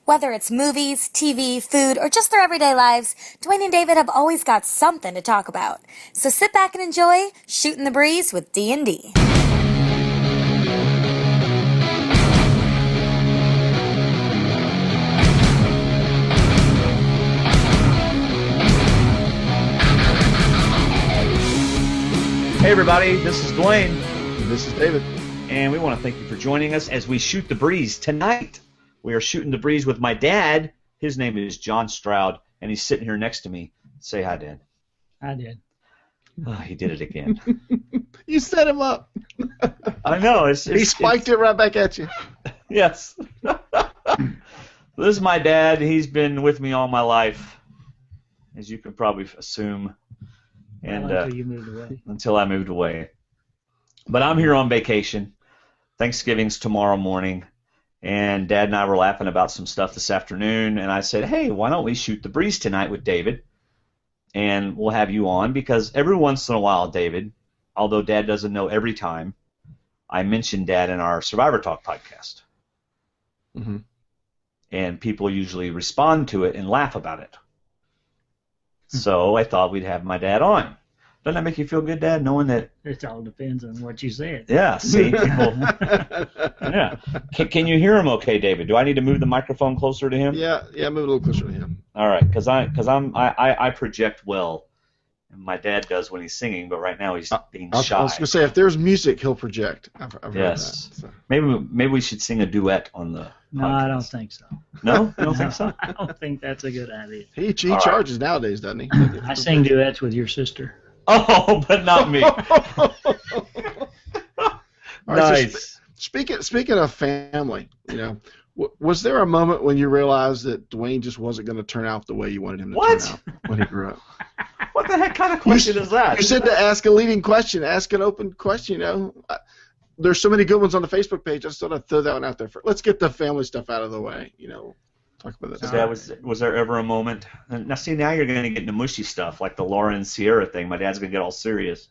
Whether it's movies, TV, food, or just their everyday lives, Dwayne and David have always got something to talk about. So sit back and enjoy Shootin' the Breeze with D&D. Hey everybody, this is Dwayne. And this is David. And we want to thank you for joining us as we shoot the breeze. Tonight, we are shooting the breeze with my dad. His name is John Stroud, and he's sitting here next to me. Say hi, Dad. I did. Oh, he did it again. You set him up. I know. He spiked it right back at you. Yes. This is my dad. He's been with me all my life, as you can probably assume. And until you moved away. Until I moved away. But I'm here on vacation. Thanksgiving's tomorrow morning. And Dad and I were laughing about some stuff this afternoon. And I said, hey, why don't we shoot the breeze tonight with David? And we'll have you on. Because every once in a while, David, although Dad doesn't know every time, I mention Dad in our Survivor Talk podcast. Mm-hmm. And people usually respond to it and laugh about it. So I thought we'd have my dad on. Doesn't that make you feel good, Dad, knowing that? It all depends on what you said. Yeah, see? People, yeah. Can you hear him okay, David? Do I need to move the microphone closer to him? Yeah, move a little closer to him. All right, because I project well. And my dad does when he's singing, but right now he's being shy. I was going to say, if there's music, he'll project. I've heard yes. that. So. Maybe we should sing a duet on the No, podcast. I don't think so. No? You don't think so? I don't think that's a good idea. He charges nowadays, doesn't he? I sing duets with your sister. Oh, but not me. Nice. So speaking of family, was there a moment when you realized that Dwayne just wasn't going to turn out the way you wanted him to turn out when he grew up? What the heck kind of question is that? You said to ask a leading question, ask an open question. There's so many good ones on the Facebook page. I just thought I'd throw that one out there. Let's get the family stuff out of the way. Talk about that. So was there ever a moment? Now, see, now you're going to get into mushy stuff like the Laura and Sierra thing. My dad's going to get all serious.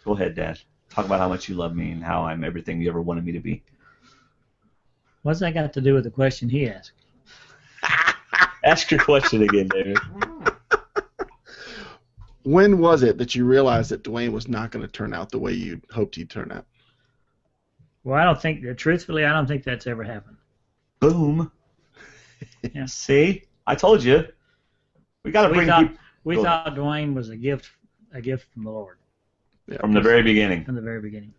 Go ahead, Dad. Talk about how much you love me and how I'm everything you ever wanted me to be. What's that got to do with the question he asked? Ask your question again, David. When was it that you realized that Dwayne was not going to turn out the way you hoped he'd turn out? Well, truthfully, I don't think that's ever happened. Boom. Yeah. See? I told you. We got to bring people. We thought Dwayne was a gift from the Lord. Yeah, from the very beginning. From the very beginning.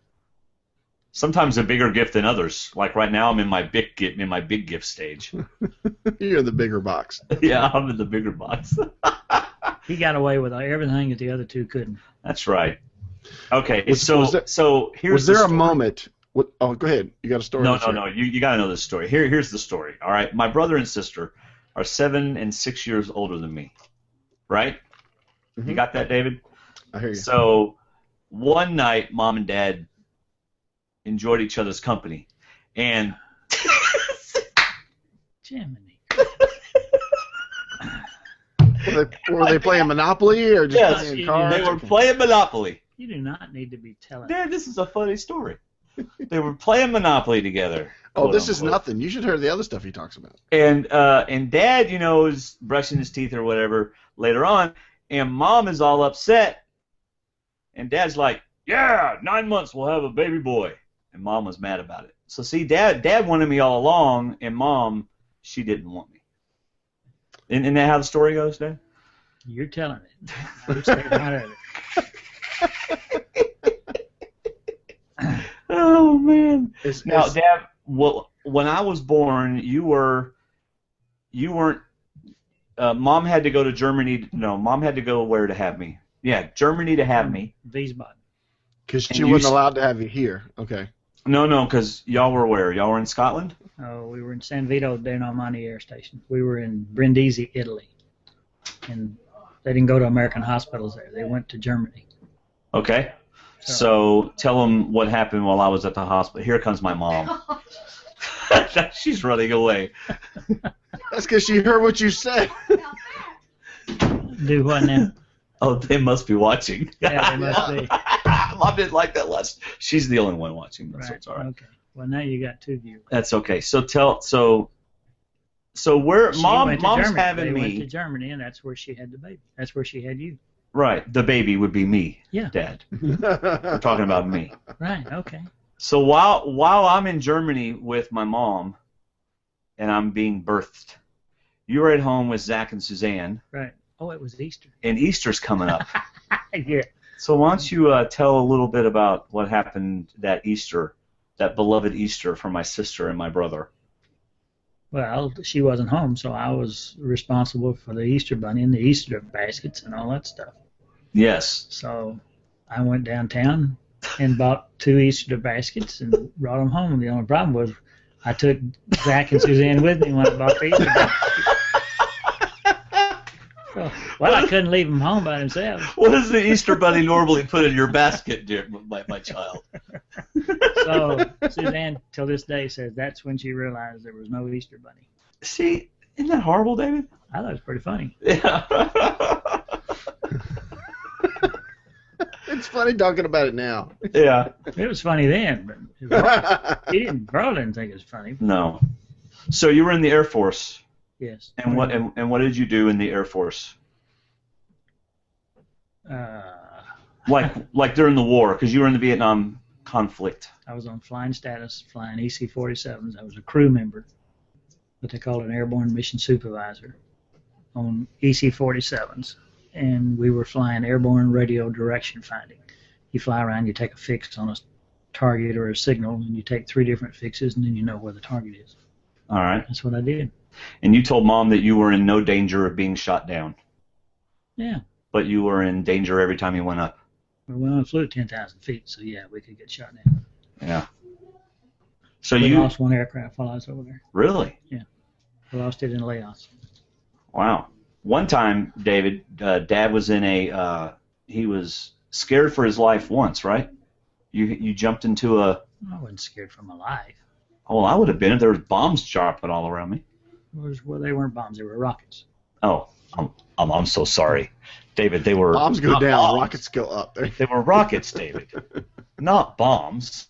Sometimes a bigger gift than others. Like right now, I'm in my big gift stage. You're in the bigger box. Yeah, I'm in the bigger box. He got away with everything that the other two couldn't. That's right. Okay, so here's was there a moment? Oh, go ahead. You got a story? No. You got to know this story. Here's the story. All right, my brother and sister are 7 and 6 years older than me. Right? Mm-hmm. You got that, David? I hear you. So one night, Mom and Dad enjoyed each other's company, and Jiminy. Were they playing Monopoly or just playing cards? They were playing Monopoly. You do not need to be telling. Dad, this is a funny story. They were playing Monopoly together. Oh, this is nothing. You should hear the other stuff he talks about. And Dad, is brushing his teeth or whatever later on, and Mom is all upset, and Dad's like, yeah, 9 months we'll have a baby boy. And Mom was mad about it. So see, Dad wanted me all along, and Mom, she didn't want me. Isn't that how the story goes, Dad? You're telling it. I'm staying out of it. Oh man! Now, Dad, when I was born, you weren't. Mom had to go to Germany. No, Mom had to go where to have me? Yeah, Germany to have me. Wiesbaden. Because she wasn't allowed to have you here. Okay. No, because y'all were where? Y'all were in Scotland? Oh, we were in San Vito dei Normanni Air Station. We were in Brindisi, Italy. And they didn't go to American hospitals there. They went to Germany. Okay. So tell them what happened while I was at the hospital. Here comes my mom. She's running away. That's because she heard what you said. Do what now? Oh, they must be watching. Yeah, they must be. Mom didn't like that last. She's the only one watching, so it's all right. Okay. Well, now you got two viewers. That's okay. So So where She mom's went to Germany. having They me. went to Germany, and that's where she had the baby. That's where she had you. Right. The baby would be me. Yeah. Dad. We're talking about me. Right. Okay. So while I'm in Germany with my mom, and I'm being birthed, you were at home with Zach and Suzanne. Right. Oh, it was Easter. And Easter's coming up. Yeah. So why don't you tell a little bit about what happened that Easter, that beloved Easter for my sister and my brother? Well, she wasn't home, so I was responsible for the Easter bunny and the Easter baskets and all that stuff. Yes. So I went downtown and bought 2 Easter baskets and brought them home. The only problem was I took Zach and Suzanne with me when I bought the Easter baskets. So, well, I couldn't leave them home by themselves. What does the Easter bunny normally put in your basket, dear my child? So Suzanne, till this day, says that's when she realized there was no Easter bunny. See, isn't that horrible, David? I thought it was pretty funny. Yeah. It's funny talking about it now. Yeah. It was funny then, but Burl didn't think it was funny. No. So you were in the Air Force. Yes. And what did you do in the Air Force? Like during the war, because you were in the Vietnam conflict. I was on flying status, flying EC-47s. I was a crew member, what they call an airborne mission supervisor, on EC-47s, and we were flying airborne radio direction finding. You fly around, you take a fix on a target or a signal, and you take 3 different fixes, and then you know where the target is. All right. That's what I did. And you told Mom that you were in no danger of being shot down. Yeah. But you were in danger every time you went up. Well, we only flew at 10,000 feet, so yeah, we could get shot down. Yeah. So we you lost 1 aircraft while I was over there. Really? Yeah. We lost it in layoffs. Wow. One time, David, Dad was in he was scared for his life once, right? You jumped into a... I wasn't scared for my life. Oh, well, I would have been if there was bombs dropping all around me. Well, they weren't bombs, they were rockets. Oh, I'm so sorry, David. They were bombs go down, bombs. Rockets go up. They were rockets, David, not bombs.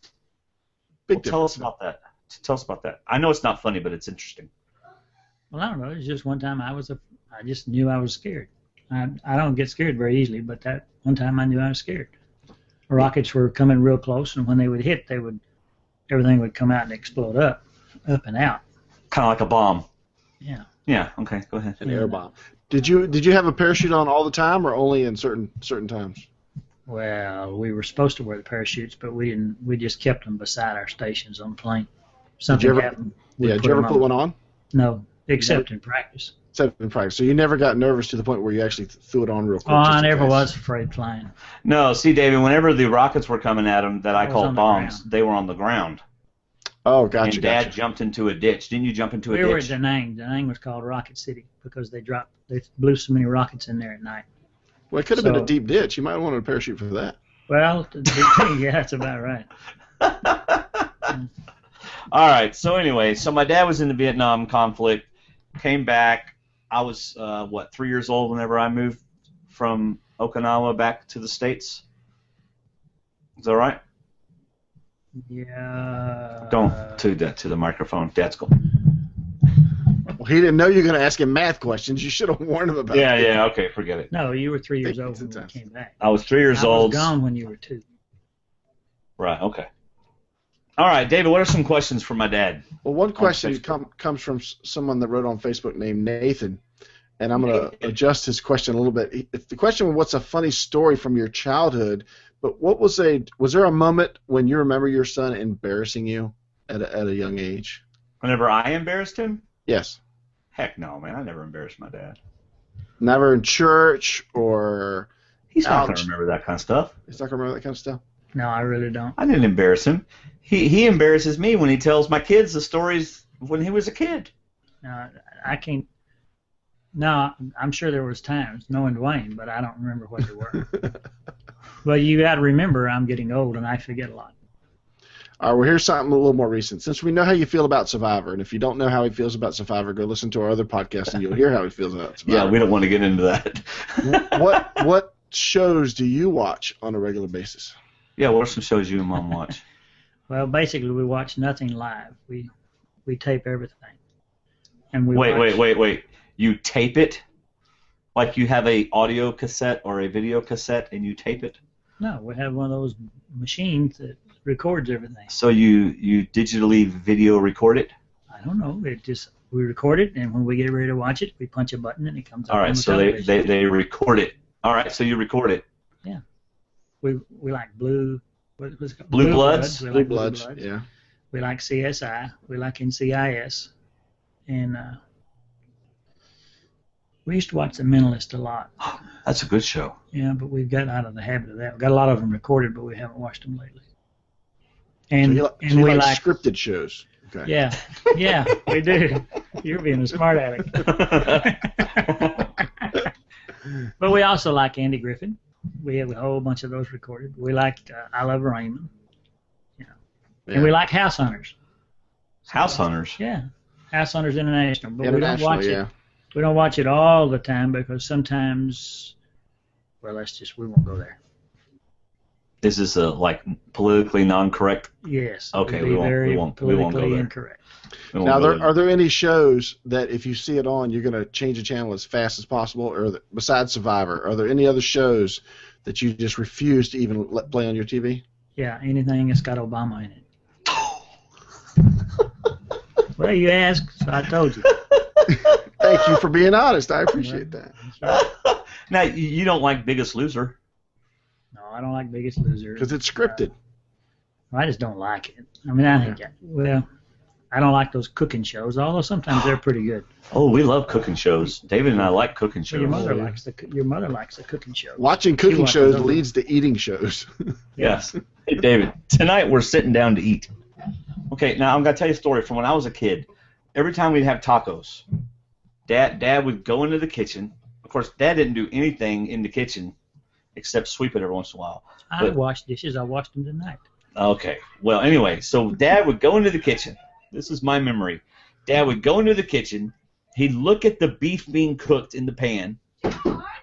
Big tell us about that. Tell us about that. I know it's not funny, but it's interesting. Well, I don't know. It's just one time I just knew I was scared. I don't get scared very easily, but that one time I knew I was scared. Rockets were coming real close, and when they would hit, everything would come out and explode up and out. Kind of like a bomb. Yeah. Yeah. Okay. Go ahead. An air bomb. Did you have a parachute on all the time, or only in certain times? Well, we were supposed to wear the parachutes, but we didn't. We just kept them beside our stations on the plane. Something happened. Did you ever put one on? No, except in practice. Except in practice. So you never got nervous to the point where you actually threw it on real quick? Oh, I never was afraid flying. No, see, David, whenever the rockets were coming at them that I called bombs, they were on the ground. Oh, gotcha. And Dad jumped into a ditch. Didn't you jump into a ditch? We were at Da Nang. Da Nang was called Rocket City because they blew so many rockets in there at night. Well, it could have been a deep ditch. You might have wanted a parachute for that. Well, yeah, that's about right. All right. So anyway, my dad was in the Vietnam conflict, came back. I was 3 years old whenever I moved from Okinawa back to the States. Is that right? Yeah. Don't do that to the microphone. Dad's cool. Well, he didn't know you were going to ask him math questions. You should have warned him about that. Yeah, okay, forget it. No, you were 3 years old when you came back. I was 3 years old. I was gone when you were 2. Right, okay. All right, David, what are some questions for my dad? Well, one question comes from someone that wrote on Facebook named Nathan, and I'm going to adjust his question a little bit. If the question was, what's a funny story from your childhood, but was there a moment when you remember your son embarrassing you at a young age? Whenever I embarrassed him? Yes. Heck no, man. I never embarrassed my dad. Never in church or... He's not going to remember that kind of stuff. He's not going to remember that kind of stuff? No, I really don't. I didn't embarrass him. He embarrasses me when he tells my kids the stories when he was a kid. No, I can't... No, I'm sure there was times, knowing Dwaine, but I don't remember what they were. But you got to remember, I'm getting old and I forget a lot. All right, well, here's something a little more recent. Since we know how you feel about Survivor, and if you don't know how he feels about Survivor, go listen to our other podcast and you'll hear how he feels about Survivor. Yeah, we don't want to get into that. What shows do you watch on a regular basis? Yeah, what are some shows you and Mom watch? Well, basically, we watch nothing live. We tape everything. And we Wait. You tape it? Like you have a audio cassette or a video cassette and you tape it? No, we have one of those machines that records everything. So you digitally video record it? I don't know. We record it, and when we get ready to watch it, we punch a button and it comes up. All right, on the so television. they record it. All right, so you record it. Yeah. We like Blue. What was it called? Blue Bloods? We Blue like Bloods, yeah. We like CSI. We like NCIS. And we used to watch The Mentalist a lot. That's a good show. Yeah, but we've gotten out of the habit of that. We've got a lot of them recorded, but we haven't watched them lately. So And you we like scripted shows. Okay. Yeah, we do. You're being a smart aleck. But we also like Andy Griffin. We have a whole bunch of those recorded. We like I Love Raymond. And we like House Hunters. House Hunters? Yeah, House Hunters International. But we don't International, watch yeah. it. We don't watch it all the time because sometimes, well, we won't go there. This is like politically non-correct. Yes. Okay, it would be we won't very go politically there. incorrect. Now, are there any shows that if you see it on, you're going to change the channel as fast as possible? Or besides Survivor, are there any other shows that you just refuse to even let play on your TV? Yeah, anything that's got Obama in it. Well, you asked, so I told you. Thank you for being honest. I appreciate that. Now, you don't like Biggest Loser. No, I don't like Biggest Loser. Because it's scripted. I just don't like it. I mean, I don't like those cooking shows, although sometimes they're pretty good. Oh, we love cooking shows. David and I like cooking shows. Your mother likes the cooking shows. Watching cooking shows leads to eating shows. Yes. Hey, David, tonight we're sitting down to eat. Okay, now I'm going to tell you a story from when I was a kid. Every time we'd have tacos, Dad would go into the kitchen. Of course, Dad didn't do anything in the kitchen except sweep it every once in a while. I washed dishes. I washed them tonight. Okay. Well, anyway, so Dad would go into the kitchen. This is my memory. Dad would go into the kitchen. He'd look at the beef being cooked in the pan,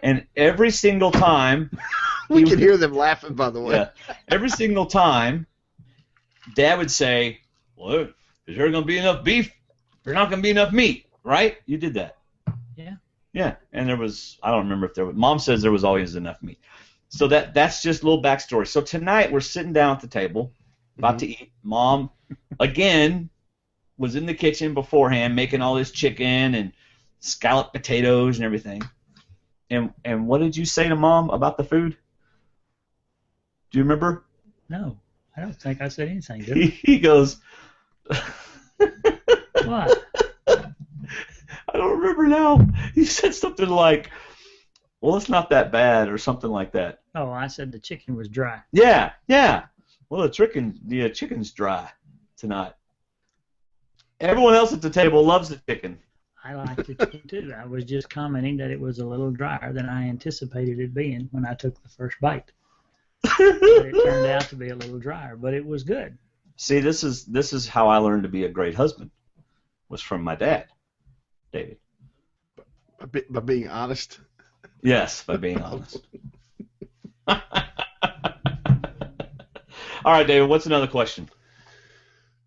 and every single time... We can hear them laughing, by the way. Yeah, every single time, Dad would say, well, is there going to be enough beef? There's not going to be enough meat, right? You did that. Yeah. Yeah, and there was, I don't remember if there was, Mom says there was always enough meat. So that's just a little backstory. So tonight we're sitting down at the table, about to eat. Mom, again, was in the kitchen beforehand making all this chicken and scalloped potatoes and everything. And what did you say to Mom about the food? Do you remember? No, I don't think I said anything, did He goes... What? I don't remember now. He said something like, well, it's not that bad, or something like that. Oh, I said the chicken was dry. Yeah. Well, the chicken's dry tonight. Everyone else at the table loves the chicken. I like the chicken too. I was just commenting that it was a little drier than I anticipated it being when I took the first bite. But it turned out to be a little drier, but it was good. See, this is how I learned to be a great husband. Was from my dad, David. By being honest. Yes, by being honest. All right, David. What's another question?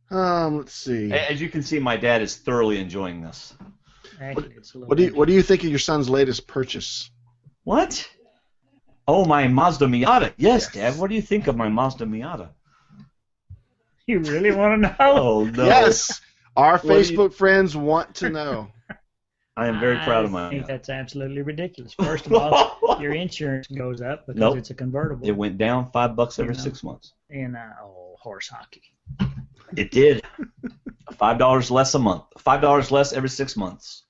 Let's see. As you can see, my dad is thoroughly enjoying this. Actually, it's a little. What do you think of your son's latest purchase? What? Oh, my Mazda Miata. Yes, Dad. What do you think of my Mazda Miata? You really want to know? Oh, no. Yes. Our Facebook friends want to know. I am very proud of my I think Miata. that's absolutely ridiculous. First of all, your insurance goes up because it's a convertible. It went down $5 every 6 months. And horse hockey. It did. $5 less a month. $5 less every 6 months.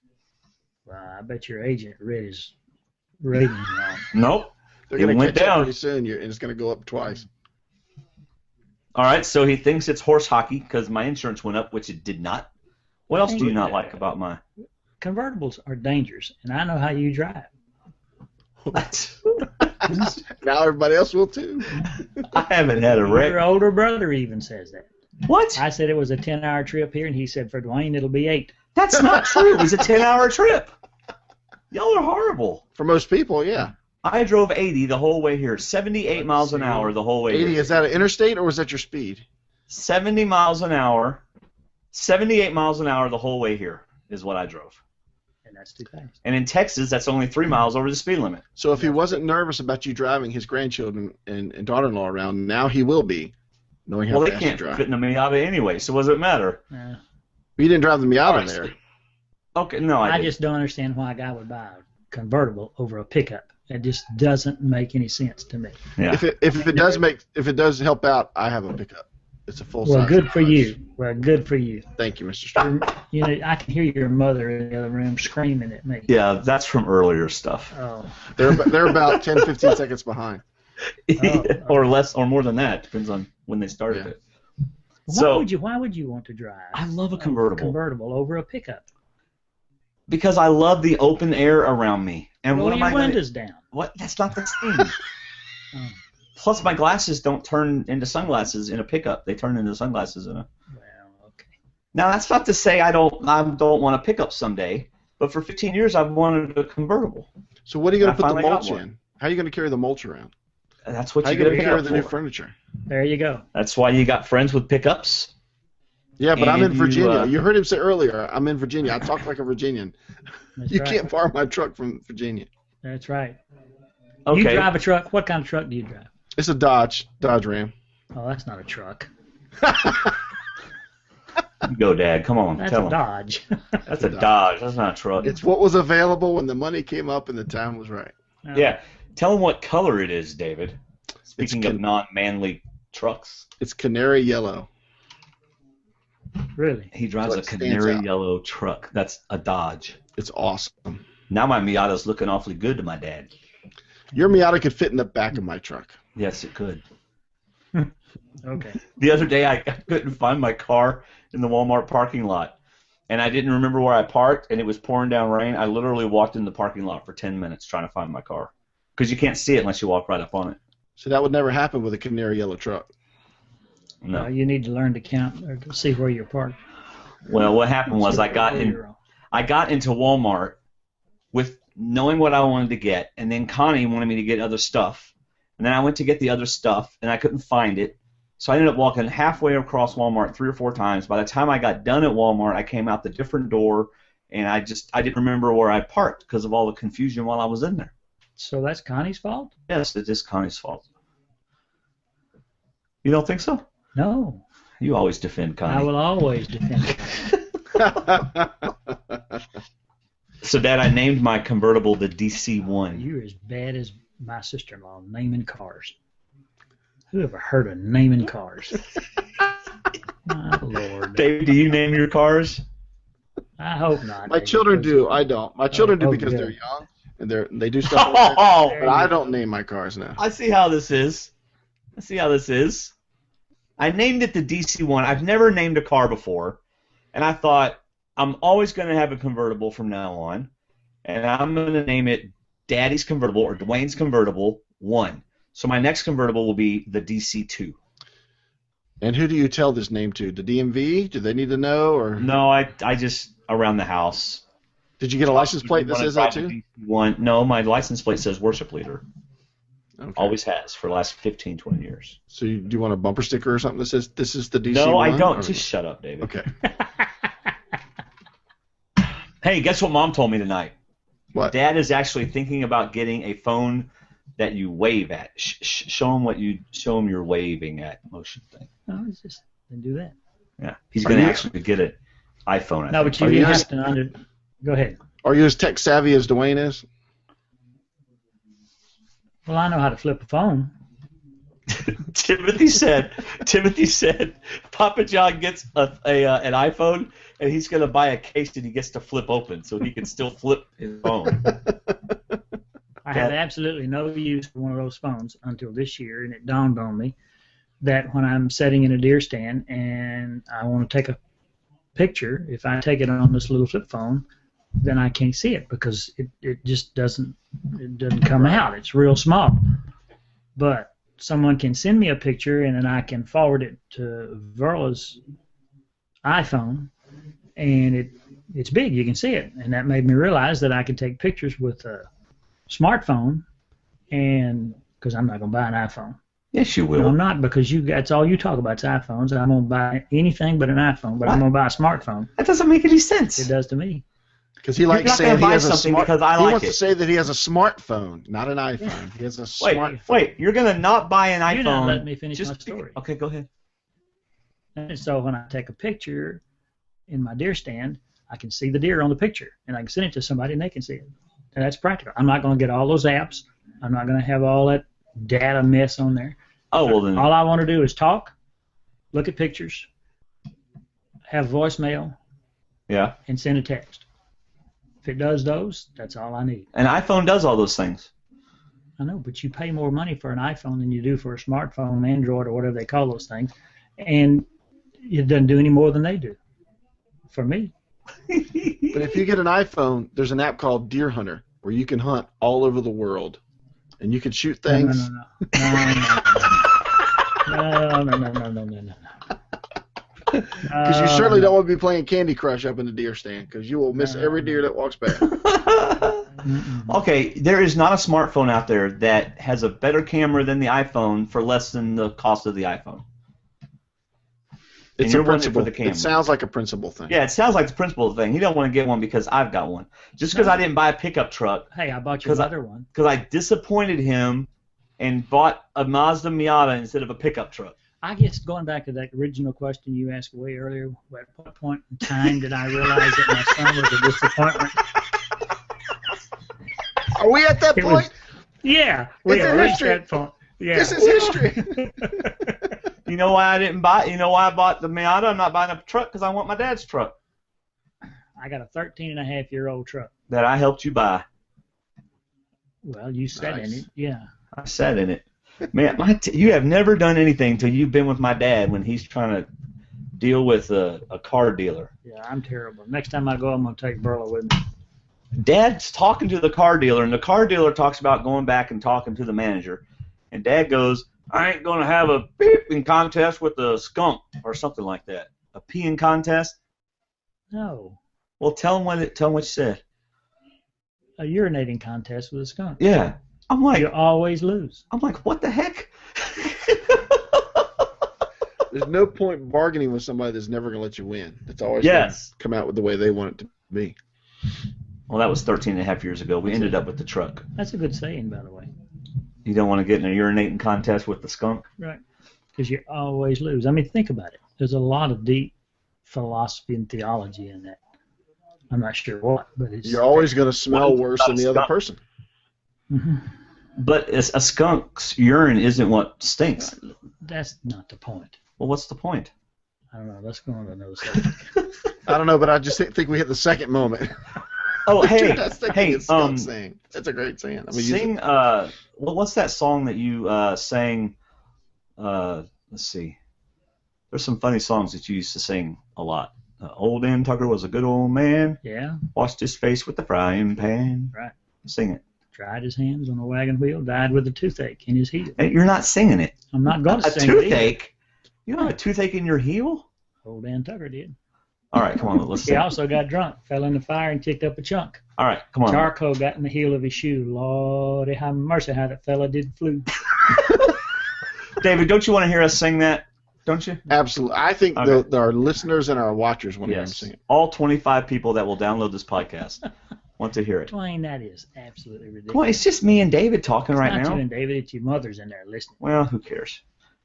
Well, I bet your agent read his ratings wrong. Nope. They're It going to went catch up down. pretty soon, and it's going to go up twice. All right, so he thinks it's horse hockey because my insurance went up, which it did not. What else do you not like about my... Convertibles are dangerous, and I know how you drive. Now everybody else will too. I haven't had a wreck. Your older brother even says that. What? I said it was a 10-hour trip here, and he said for Dwaine it'll be 8. That's not true. It was a 10-hour trip. Y'all are horrible. For most people, yeah. I drove 80 the whole way here. 78 miles an hour the whole way 80, here. is that an interstate or was that your speed? 70 miles an hour. 78 miles an hour the whole way here. is what I drove. And that's too fast. And in Texas, that's only 3 miles over the speed limit. So if he wasn't nervous about you driving his grandchildren and daughter-in-law around, now he will be, knowing how Well, they fast you can't drive. fit in a Miata anyway, so what does it matter? You didn't drive the Miata in there. Okay, no, I I didn't. just don't understand why a guy would buy a convertible over a pickup. It just doesn't make any sense to me. Yeah. If it does help out, I have a pickup. It's a full size. Well, good for garage. you. Well, good for you. Thank you, Mr. Stern. You know, I can hear your mother in the other room screaming at me. Yeah, that's from earlier stuff. Oh. They're about 10, 15 seconds behind. Or less, or more than that. Depends on when they started it. Why would you want to drive? I love a convertible. Convertible over a pickup. Because I love the open air around me. And Roll what am your I going windows down. What? That's not the same. Oh. Plus, my glasses don't turn into sunglasses in a pickup. They turn into sunglasses in a. Well, okay. Now, that's not to say I don't want a pickup someday. But for 15 years, I've wanted a convertible. So what are you going to put the finally got mulch one. in? How are you going to carry the mulch around? That's what How are you you got going to to carry pick the up new for. furniture? There you go. That's why you got friends with pickups. Yeah, but I'm And in Virginia. you, You heard him say earlier, I'm in Virginia. I talk like a Virginian. That's You right. can't borrow my truck from Virginia. That's right. Okay. You drive a truck. What kind of truck do you drive? It's a Dodge Ram. Oh, that's not a truck. Go, Dad. Come on. That's tell a him. Dodge. That's a Dodge. That's not a truck. It's what was available when the money came up and the time was right. Yeah. Tell him what color it is, David. Speaking of can- non-manly trucks. It's canary yellow. Really? He drives So a it stands canary out. yellow truck. That's a Dodge. It's awesome. Now my Miata's looking awfully good to my dad. Your Miata could fit in the back of my truck. Yes, it could. Okay. The other day I couldn't find my car in the Walmart parking lot. And I didn't remember where I parked, and it was pouring down rain. I literally walked in the parking lot for 10 minutes trying to find my car. Because you can't see it unless you walk right up on it. So that would never happen with a canary yellow truck. No. You need to learn to count or to see where you're parked. Well, what happened was I got into Walmart with knowing what I wanted to get, and then Connie wanted me to get other stuff. And then I went to get the other stuff, and I couldn't find it. So I ended up walking halfway across Walmart 3 or 4 times. By the time I got done at Walmart, I came out the different door, and I didn't remember where I parked because of all the confusion while I was in there. So that's Connie's fault? Yes, it is Connie's fault. You don't think so? No. You always defend Connie. I will always defend Connie. So, Dad, I named my convertible the DC-1. You're as bad as my sister-in-law naming cars. Who ever heard of naming cars? My Lord. Dave, do you name your cars? I hope not. My David, children because- do. I don't. My children do because good. they're young and they do stuff like that. Oh, But I don't name my cars now. I see how this is. I named it the DC-1. I've never named a car before, and I thought I'm always going to have a convertible from now on, and I'm going to name it Daddy's Convertible or Dwayne's Convertible 1. So my next convertible will be the DC-2. And who do you tell this name to? The DMV? Do they need to know? Or No, I just around the house. did you get a license plate that When I says that drive too? the DC-1, no, my license plate says worship leader. Okay. Always has for the last 15, 20 years. So do you want a bumper sticker or something that says this is the DC? No, I don't. Or- Just shut up, David. Okay. Hey, guess what Mom told me tonight? What? Dad is actually thinking about getting a phone that you wave at. Show him your waving at motion thing. No, it's just they do that. Yeah, he's Are going to you- actually get an iPhone. I No, think. but Are you you have just- to Go ahead. Are you as tech savvy as Dwayne is? Well, I know how to flip a phone. Timothy said, Papa John gets an iPhone, and he's going to buy a case that he gets to flip open so he can still flip his phone. I had absolutely no use for one of those phones until this year, and it dawned on me that when I'm sitting in a deer stand and I want to take a picture, if I take it on this little flip phone, then I can't see it because it just doesn't come out. It's real small. But someone can send me a picture and then I can forward it to Verla's iPhone, and it's big. You can see it, and that made me realize that I can take pictures with a smartphone, and because I'm not going to buy an iPhone. Yes, you No, I'm will. not, because that's all you talk about is iPhones, and I'm going to buy anything but an iPhone, but I'm going to buy a smartphone. That doesn't make any sense. It does to me. Because he likes not saying gonna he buy has a something smart. because I he like wants it. to say that he has a smartphone, not an iPhone. He has a smartphone. Wait. You're gonna not buy an You're iPhone? not letting me finish my just story. Okay, go ahead. And so when I take a picture in my deer stand, I can see the deer on the picture, and I can send it to somebody, and they can see it. And that's practical. I'm not going to get all those apps. I'm not going to have all that data mess on there. Oh, well then. All I want to do is talk, look at pictures, have voicemail, Yeah. and send a text. If it does those, that's all I need. An iPhone does all those things. I know, but you pay more money for an iPhone than you do for a smartphone, Android, or whatever they call those things, and it doesn't do any more than they do. For me. But if you get an iPhone, there's an app called Deer Hunter where you can hunt all over the world, and you can shoot things. No. Because you certainly don't want to be playing Candy Crush up in the deer stand, because you will miss every deer that walks by. Okay, there is not a smartphone out there that has a better camera than the iPhone for less than the cost of the iPhone. It's you're a running it for principle. the camera. It sounds like a principle thing. Yeah, it sounds like the principal thing. You don't want to get one because I've got one. Just because I didn't buy a pickup truck, Hey, I bought your other one. because I disappointed him and bought a Mazda Miata instead of a pickup truck. I guess going back to that original question you asked way earlier, at what point in time did I realize that my son was a disappointment? Are we at that It point? was, yeah, we It's have a reached history. that point. Yeah. This is history. You know why I didn't buy? You know why I bought the Miata? I'm not buying a truck because I want my dad's truck I got a 13-and-a-half-year-old truck. that I helped you buy. Well, you sat in Nice. it, yeah. I sat in it. Man, you have never done anything until you've been with my dad when he's trying to deal with a car dealer. Yeah, I'm terrible. Next time I go, I'm going to take Burla with me. Dad's talking to the car dealer, and the car dealer talks about going back and talking to the manager. And Dad goes, I ain't going to have a peeping contest with a skunk or something like that. A peeing contest? No, Well, tell him what you said. a urinating contest with a skunk. Yeah. I'm like, You always lose. what the heck? There's no point bargaining with somebody that's never going to let you win. It's always Yes. going to come out with the way they want it to be. Well, that was 13 and a half years ago. We ended up with the truck. That's a good saying, by the way. You don't want to get in a urinating contest with the skunk? Right. Because you always lose. I mean, think about it. There's a lot of deep philosophy and theology in that. I'm not sure what, but it's... You're always going to smell What worse about than the a other skunk? person. Mhm. But a skunk's urine isn't what stinks. That's not the point. Well, what's the point? I don't know. Let's go on to another subject. I don't know, but I just think we hit the second moment. Oh, hey, That's the hey, skunk saying. That's a great saying. I mean, sing. What's that song that you sang? Let's see. There's some funny songs that you used to sing a lot. Old Dan Tucker was a good old man. Yeah, Washed his face with the frying pan. right. Sing it. Tried his hands on a wagon wheel, died with a toothache in his heel. Hey, you're not singing it. I'm not going to A sing it either. toothache? You don't have a toothache in your heel? Old Dan Tucker did. All right, come on, let's He sing. also got drunk, fell in the fire, and kicked up a chunk. All right, come on. Charcoal got in the heel of his shoe. Lordy, have mercy, how that fella did flew. David, don't you want to hear us sing that? Don't you? Absolutely. I think Okay. our listeners and our watchers want to hear him Yes. sing it. All 25 people that will download this podcast want to hear it. Dwayne, that is absolutely ridiculous. Come on, it's just me and David talking right Not now. you and David, it's your mother's in there listening. Well, who cares?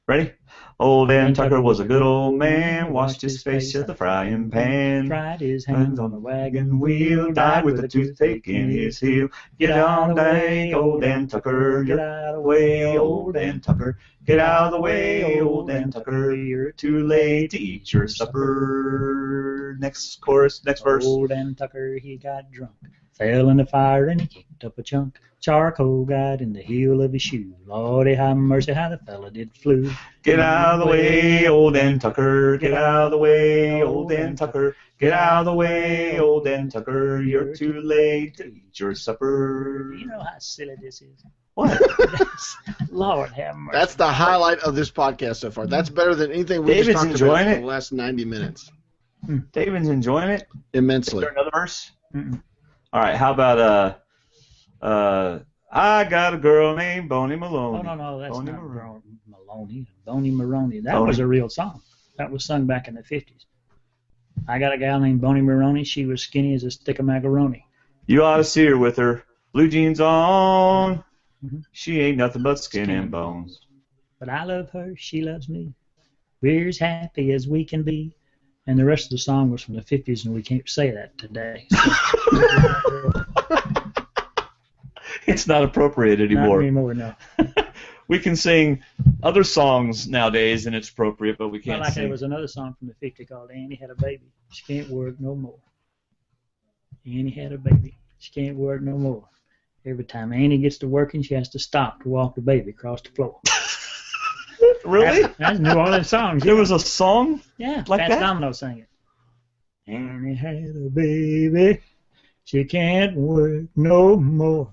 Ready? Old Dan Tucker was a good old man, washed his face at the frying pan. Tried his hands on the wagon wheel, died with a toothache in his heel. Get out of the way, old Dan Tucker, Get get out of the way, old Dan Tucker. Get out of the way, old Dan Tucker, you're too late to eat your supper. Next chorus, next verse. Old Dan Tucker, he got drunk, fell in the fire, and he kicked up a chunk. Charcoal got in the heel of his shoe. Lordy, have mercy, how the fella did flew. Get out of the way, old Dan Tucker. Get out of the way, old Dan Tucker. Get out of the way, old Dan Tucker. You're too late to eat your supper. You know how silly this is? What? Lord have mercy. That's the highlight of this podcast so far. That's better than anything we David's just talked about enjoying for it. the last 90 minutes. David's enjoying it. Is Immensely. there another verse? Mm-mm. All right. How about I got a girl named Bonnie Malone. Oh, no, that's Bonnie not Malone. Maloney, Boney Maroney. That was a real song. That was sung back in the 50s. I got a gal named Boney Maroney. She was skinny as a stick of macaroni. You ought to see her with her blue jeans on. She ain't nothing but skin and bones. But I love her. She loves me. We're as happy as we can be. And the rest of the song was from the 50s, and we can't say that today. It's not appropriate anymore. Not anymore, no. We can sing other songs nowadays, and it's appropriate, but we can't sing. There was another song from the 50s called Annie Had a Baby. She can't work no more. Annie had a baby. She can't work no more. Every time Annie gets to working, she has to stop to walk the baby across the floor. Really? That's New Orleans songs. There was a song? Yeah, like Fats that? Domino sang it. Annie had a baby. She can't work no more.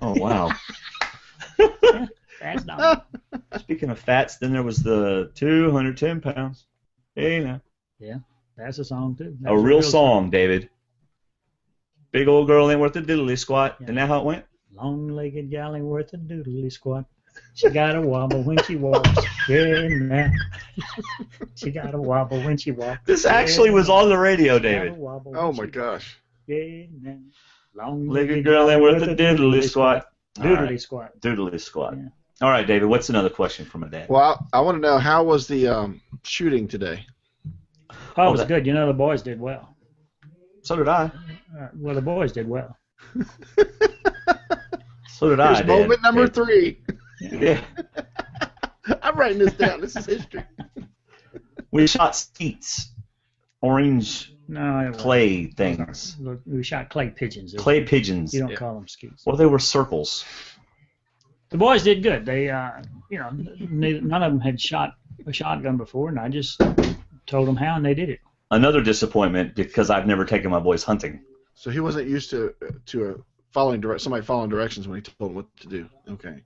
Oh, wow. Yeah, Fats Domino. Speaking of fats, then there was the 210 pounds. Hey, now. Yeah, that's a song, too. A real song, David. Big old girl ain't worth a diddly squat. Yeah. Isn't that how it went? Long-legged gal ain't worth a doodly squat. She got a wobble when she walks. Yeah, now. She got a wobble when she walks. This actually was on the radio, David. Oh my gosh. Yeah, now. Long-legged girl ain't worth a diddly squat. Doodly squat. Doodly squat. Yeah. All right, David, what's another question from a dad? Well, I want to know, how was the shooting today? Oh, it was good. You know, the boys did well. So did I. Well, the boys did well. So did I, Here's Dad. moment number 3. Yeah. I'm writing this down. This is history. We shot skeets. Orange No, clay things. We shot clay pigeons. Clay pigeons. You don't call them skeets. Well, they were circles. The boys did good. They, none of them had shot a shotgun before, and I just told them how, and they did it. Another disappointment because I've never taken my boys hunting. So he wasn't used to somebody following directions when he told him what to do. Okay.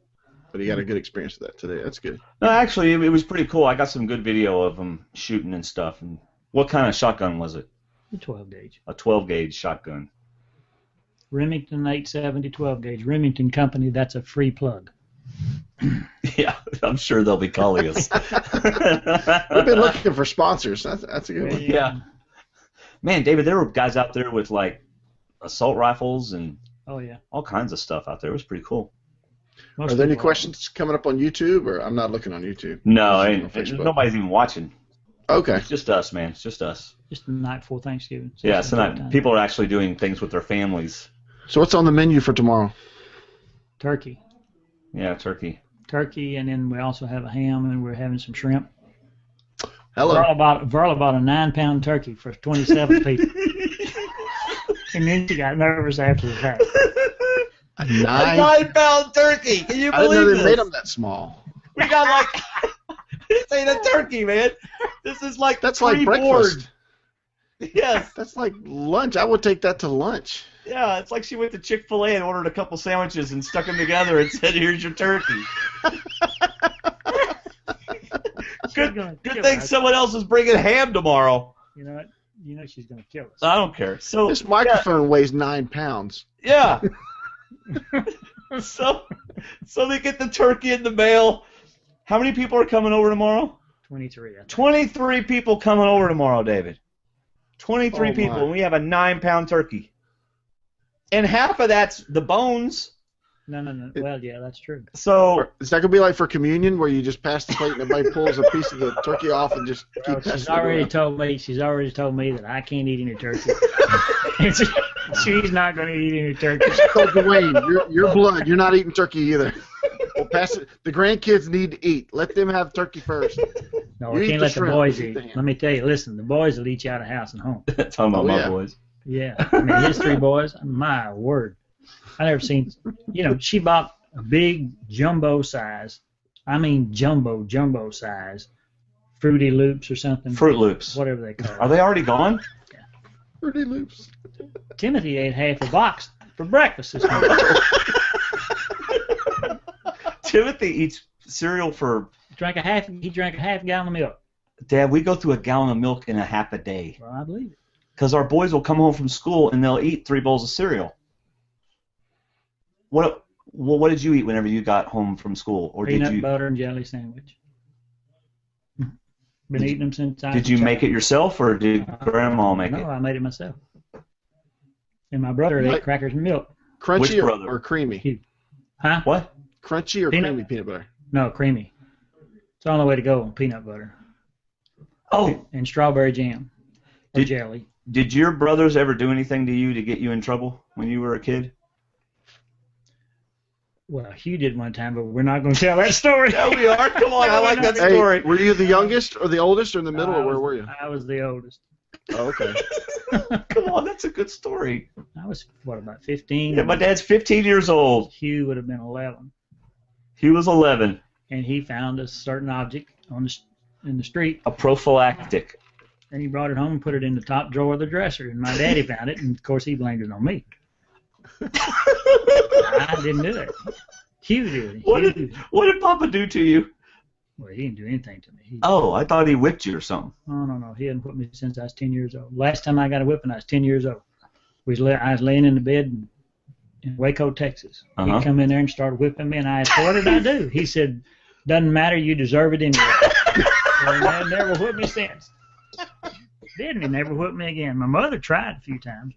But he got a good experience with that today. That's good. No, actually, it was pretty cool. I got some good video of them shooting and stuff. And what kind of shotgun was it? A 12 gauge. A 12 gauge shotgun. Remington 870 12 gauge. Remington Company. That's a free plug. Yeah, I'm sure they'll be calling us. We've been looking for sponsors. That's a good one. Yeah. Man, David, there were guys out there with like assault rifles and all kinds of stuff out there. It was pretty cool. Are there any questions coming up on YouTube, or I'm not looking on YouTube? No, nobody's even watching. Okay. It's just us, man. It's just us. Just the night before Thanksgiving. Yeah, it's the night. People are actually doing things with their families. So what's on the menu for tomorrow? Turkey. Yeah, turkey. Turkey, and then we also have a ham, and we're having some shrimp. Hello. Verla bought a 9-pound turkey for 27 people. And then she got nervous after the fact. A 9-pound turkey. Can you believe this? I didn't know they made them that small. We got like this ain't a turkey, man. This is like that's like breakfast. Board. Yes. That's like lunch. I would take that to lunch. Yeah, it's like she went to Chick-fil-A and ordered a couple sandwiches and stuck them together and said, "Here's your turkey." Good thing someone else is bringing ham tomorrow. You know what? You know she's gonna kill us. I don't care. So this microphone weighs 9 pounds. Yeah. So they get the turkey in the mail. How many people are coming over tomorrow? 23. 23 people coming over tomorrow, David. 23 people, and we have a 9-pound turkey. And half of that's the bones. No. Well, yeah, that's true. So is that gonna be like for communion, where you just pass the plate and everybody pulls a piece of the turkey off and just keep passing it around? She's already told me that I can't eat any turkey. She's not gonna eat any turkey. So Dwaine, your blood, you're not eating turkey either. We'll pass it. The grandkids need to eat. Let them have turkey first. No, we can't let the boys eat. Let me tell you, listen, the boys will eat you out of house and home. Talking about my boys. Yeah, I mean, his 3 boys, my word. I never seen, she bought a big jumbo size, jumbo size, Fruity Loops or something. Fruit Loops. Whatever they call it. Are they already gone? Yeah. Fruity Loops. Timothy ate half a box for breakfast this morning. Timothy eats cereal for... He drank a half gallon of milk. Dad, we go through a gallon of milk in a half a day. Well, I believe it. Because our boys will come home from school and they'll eat 3 bowls of cereal. What did you eat whenever you got home from school? Or Peanut did you... butter and jelly sandwich. Been eating them since I was Did you make it yourself, or did Grandma make it? No, I made it myself. And my brother ate crackers and milk. Crunchy brother? or creamy? Huh? What? Crunchy or creamy peanut butter? No, creamy. It's the only way to go on peanut butter. Oh, And strawberry jam or jelly. did your brothers ever do anything to you to get you in trouble when you were a kid? Well, Hugh did one time, but we're not going to tell that story. Yeah, we are. Come on, I like that Hey, story. were you the youngest or the oldest or in the middle, or where were you? I was the oldest. Oh, okay. Come on, that's a good story. I was, about 15? Yeah, my dad's 15 years old. Hugh would have been 11. He was 11. And he found a certain object in the street, A prophylactic. and he brought it home and put it in the top drawer of the dresser. And my daddy found it, and, of course, he blamed it on me. I didn't do it. Hugh did. What did Papa do to you? Well, he didn't do anything to me. Oh, I thought he whipped you or something. Oh, no. He hadn't whipped me since I was 10 years old. Last time I got a whipping, I was 10 years old. I was laying in the bed in Waco, Texas. Uh-huh. He come in there and started whipping me, and I asked, what did I do? He said, doesn't matter, you deserve it anyway. And he never whipped me since. Didn't he? Never whipped me again. My mother tried a few times.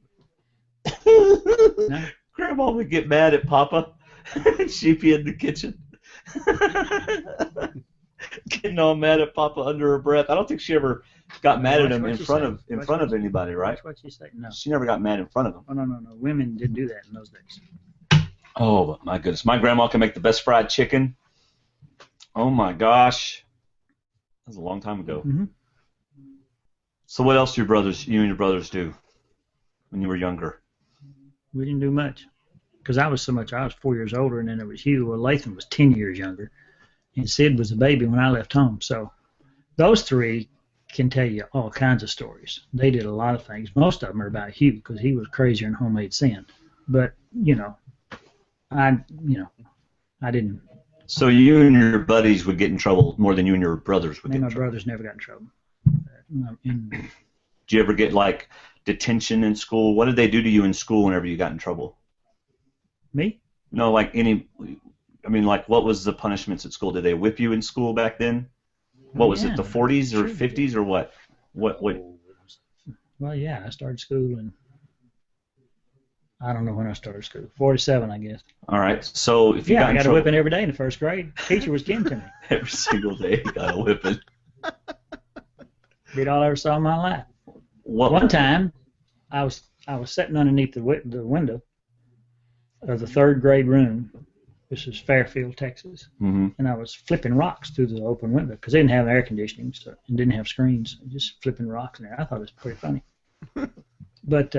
No. Grandma would get mad at Papa, and she'd be in the kitchen. Getting all mad at Papa under her breath. I don't think she ever got mad at him in front of anybody, right? That's what she said. No. She never got mad in front of him. Oh, no. Women didn't do that in those days. Oh, my goodness. My grandma can make the best fried chicken. Oh, my gosh. That was a long time ago. Mm-hmm. So what else do you and your brothers do when you were younger? We didn't do much because I was 4 years older, and then there was Hugh. Well, Lathan was 10 years younger, and Sid was a baby when I left home. So those three can tell you all kinds of stories. They did a lot of things. Most of them are about Hugh because he was crazier than homemade sin. But, I didn't. So you and your buddies would get in trouble more than you and your brothers would get in My trouble? brothers never got in trouble. Did you ever get, like, detention in school? What did they do to you in school whenever you got in trouble? Me? No, like what was the punishments at school? Did they whip you in school back then? What was it, the 40s or 50s or what? What? Well, yeah, I started school in, I don't know when I started school. 47, I guess. All right, so if you I got a trouble, whipping every day in the first grade. Teacher was kin to me. every single day you got a whipping. Did all I ever saw in my life. One time, I was sitting underneath the window of the third grade room. This is Fairfield, Texas, Mm-hmm. and I was flipping rocks through the open window because they didn't have air conditioning, and didn't have screens. Just flipping rocks in there. I thought it was pretty funny. But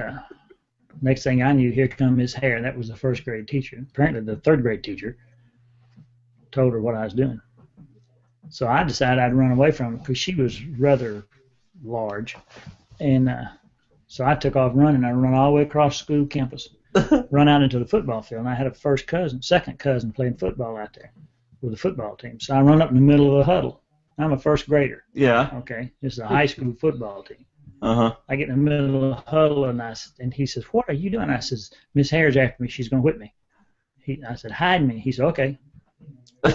next thing I knew, here come Miss Hare, and that was the first grade teacher. Apparently, the third grade teacher told her what I was doing. So I decided I'd run away from her because she was rather large. And so I took off running. I run all the way across school campus, run out into the football field. And I had a second cousin playing football out there with the football team. So I run up in the middle of the huddle. I'm a first grader. Yeah. Okay. This is a high school football team. Uh-huh. I get in the middle of the huddle, and he says, "What are you doing?" I says, "Miss Hare's after me. She's going to whip me." I said, "Hide me." He said, "Okay."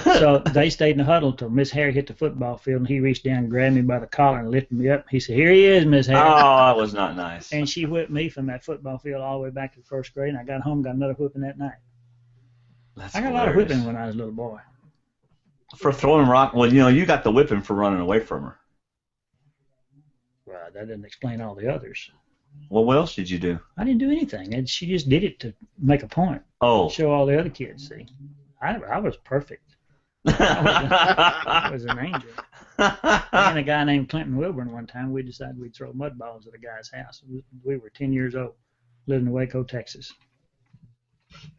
So they stayed in the huddle until Miss Hare hit the football field, and he reached down and grabbed me by the collar and lifted me up. He said, "Here he is, Miss Hare." Oh, that was not nice. And she whipped me from that football field all the way back to the first grade, and I got home and got another whipping that night. That's I got a lot of whipping when I was a little boy. For throwing rock. Well, you got the whipping for running away from her. Well, that didn't explain all the others. Well, what else did you do? I didn't do anything. And she just did it to make a point. Oh. Show all the other kids, see. I was perfect. I was an angel. Me and a guy named Clinton Wilburn one time, we decided we'd throw mud balls at a guy's house. We were 10 years old, living in Waco, Texas.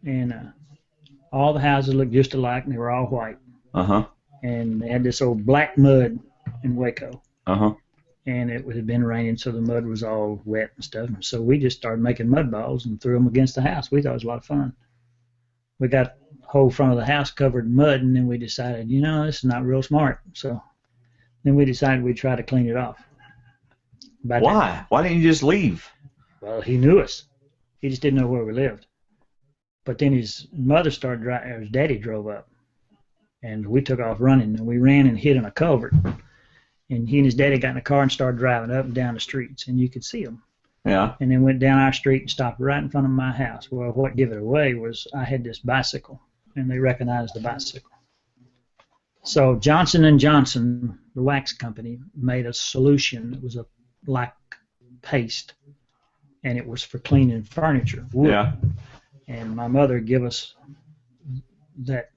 And all the houses looked just alike, and they were all white. Uh-huh. And they had this old black mud in Waco. Uh-huh. And it had been raining, so the mud was all wet and stuff. And so we just started making mud balls and threw them against the house. We thought it was a lot of fun. We got the whole front of the house covered in mud, and then we decided, this is not real smart. So then we decided we'd try to clean it off. Why? Why didn't you just leave? Well, he knew us. He just didn't know where we lived. But then his daddy drove up, and we took off running, and we ran and hid in a culvert. And he and his daddy got in a car and started driving up and down the streets, and you could see them. Yeah. And then went down our street and stopped right in front of my house. Well, what gave it away was I had this bicycle, and they recognized the bicycle. So Johnson & Johnson, the wax company, made a solution. It was a black paste, and it was for cleaning furniture, wood. Yeah. And my mother gave us that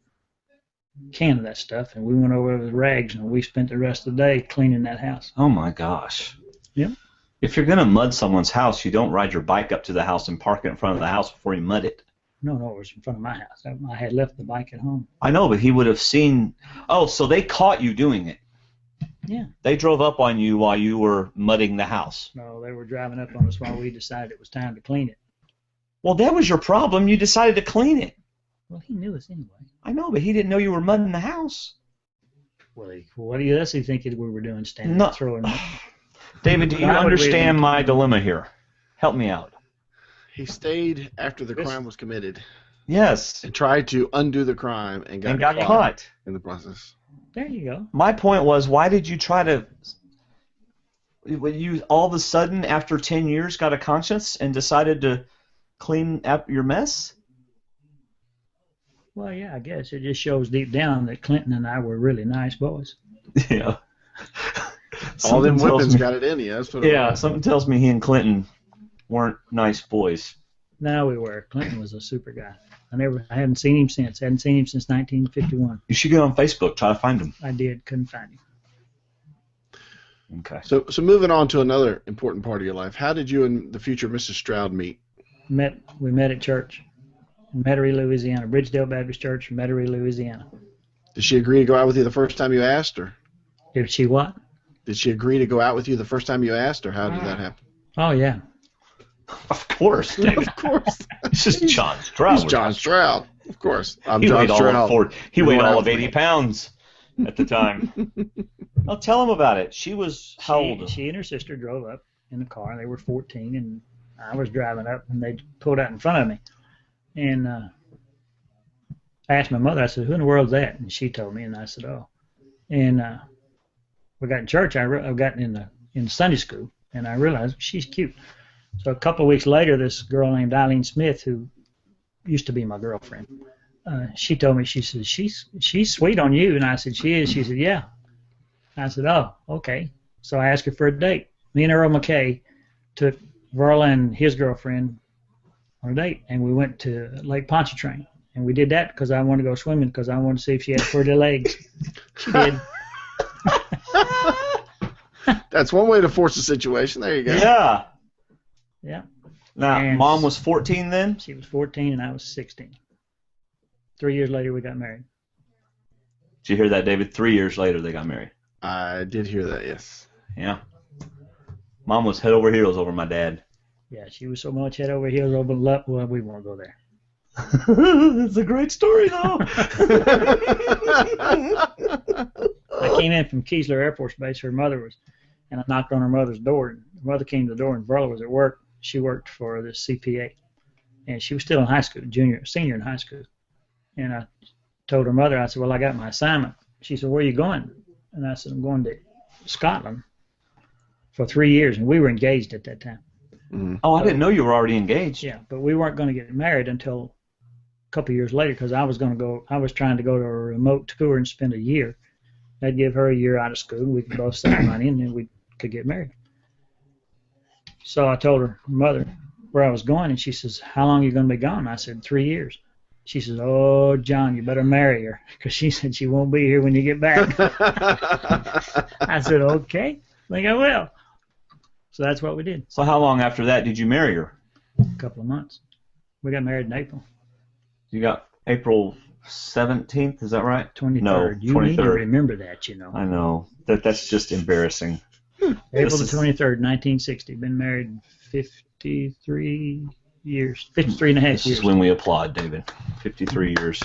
can of that stuff, and we went over with rags, and we spent the rest of the day cleaning that house. Oh my gosh. Yep. If you're gonna mud someone's house, you don't ride your bike up to the house and park it in front of the house before you mud it. No, it was in front of my house. I had left the bike at home. I know, but he would have seen. Oh, so they caught you doing it. Yeah. They drove up on you while you were mudding the house. No, they were driving up on us while we decided it was time to clean it. Well, that was your problem. You decided to clean it. Well, he knew us anyway. I know, but he didn't know you were mudding the house. Well, what else do you think we were doing, standing No. there throwing it? David, do you Why would we understand even- my dilemma here? Help me out. He stayed after the crime was committed Yes. and tried to undo the crime and got caught in the process. There you go. My point was, why did you try to? When you all of a sudden, after 10 years, got a conscience and decided to clean up your mess? Well, yeah, I guess it just shows deep down that Clinton and I were really nice boys. Yeah. All them Something tells whippings me- got it in you. That's what it Yeah, was. something tells me he and Clinton weren't nice boys. No, we were. Clinton was a super guy. I haven't seen him since. Hadn't seen him since 1951. You should get on Facebook, try to find him. I did, couldn't find him. Okay. So moving on to another important part of your life. How did you and the future Mrs. Stroud meet? We met at church in Metairie, Louisiana, Bridgedale Baptist Church, in Metairie, Louisiana. Did she agree to go out with you the first time you asked, or Did she what? did she agree to go out with you the first time you asked, or how did that happen? Oh, yeah. Of course, David. Of course. This is John Stroud. He's John Stroud. Of course. I'm He John weighed Stroud. he You're weighed going all out of with 80 me. pounds at the time. I'll tell him about it. She was how old? She and her sister drove up in the car. They were 14, and I was driving up, and they pulled out in front of me. And I asked my mother, I said, who in the world's that? And she told me, and I said, oh. And we got in church. I got in Sunday school, and I realized she's cute. So a couple of weeks later, this girl named Eileen Smith, who used to be my girlfriend, she told me, she said, she's sweet on you. And I said, she is. She said, yeah. I said, oh, okay. So I asked her for a date. Me and Earl McKay took Verla and his girlfriend on a date, and we went to Lake Pontchartrain. And we did that because I wanted to go swimming because I wanted to see if she had pretty legs. She did. That's one way to force a situation. There you go. Yeah. Yeah. Now, And- Mom was 14 then? She was 14 and I was 16. 3 years later, we got married. Did you hear that, David? 3 years later, they got married. I did hear that, yes. Yeah. Mom was head over heels over my dad. Yeah, she was so much head over heels over love. Well, we won't go there. It's a great story, though. I came in from Keesler Air Force Base. Her mother was, and I knocked on her mother's door. And her mother came to the door, and Verla was at work. She worked for the CPA, and she was still in high school, senior in high school. And I told her mother, I said, well, I got my assignment. She said, where are you going? And I said, I'm going to Scotland for 3 years, and we were engaged at that time. Mm-hmm. Oh, I didn't know you were already engaged. Yeah, but we weren't going to get married until a couple of years later because I was trying to go to a remote tour and spend a year. I'd give her a year out of school, and we could both save money, and then we could get married. So I told her mother where I was going, and she says, how long are you going to be gone? I said, 3 years. She says, oh, John, you better marry her because she said she won't be here when you get back. I said, okay, I think I will. So that's what we did. So how long after that did you marry her? A couple of months. We got married in April. You got April 17th, is that right? 23rd. No, You 23rd. need to remember that, you know. I know. That's just embarrassing. April This the is- 23rd, 1960. Been married 53 years, 53 and a half This years. is when we applaud, David. 53 years.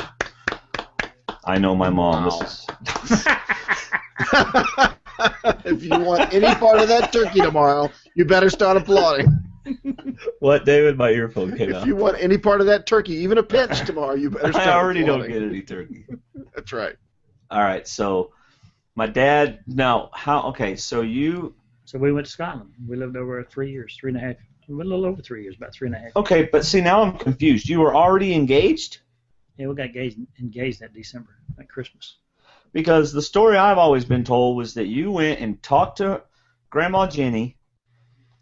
I know my mom. Wow. This is If you want any part of that turkey tomorrow, you better start applauding. what, David? My earphone came If out. you want any part of that turkey, even a pinch tomorrow, you better start I already don't applauding. get any turkey. That's right. All right, so My dad. Now, how? Okay, so you. So we went to Scotland. We lived over 3 years, 3.5, a little over 3 years, about 3.5. Okay, but see, now I'm confused. You were already engaged? Yeah, we got engaged that December, at Christmas. Because the story I've always been told was that you went and talked to Grandma Jenny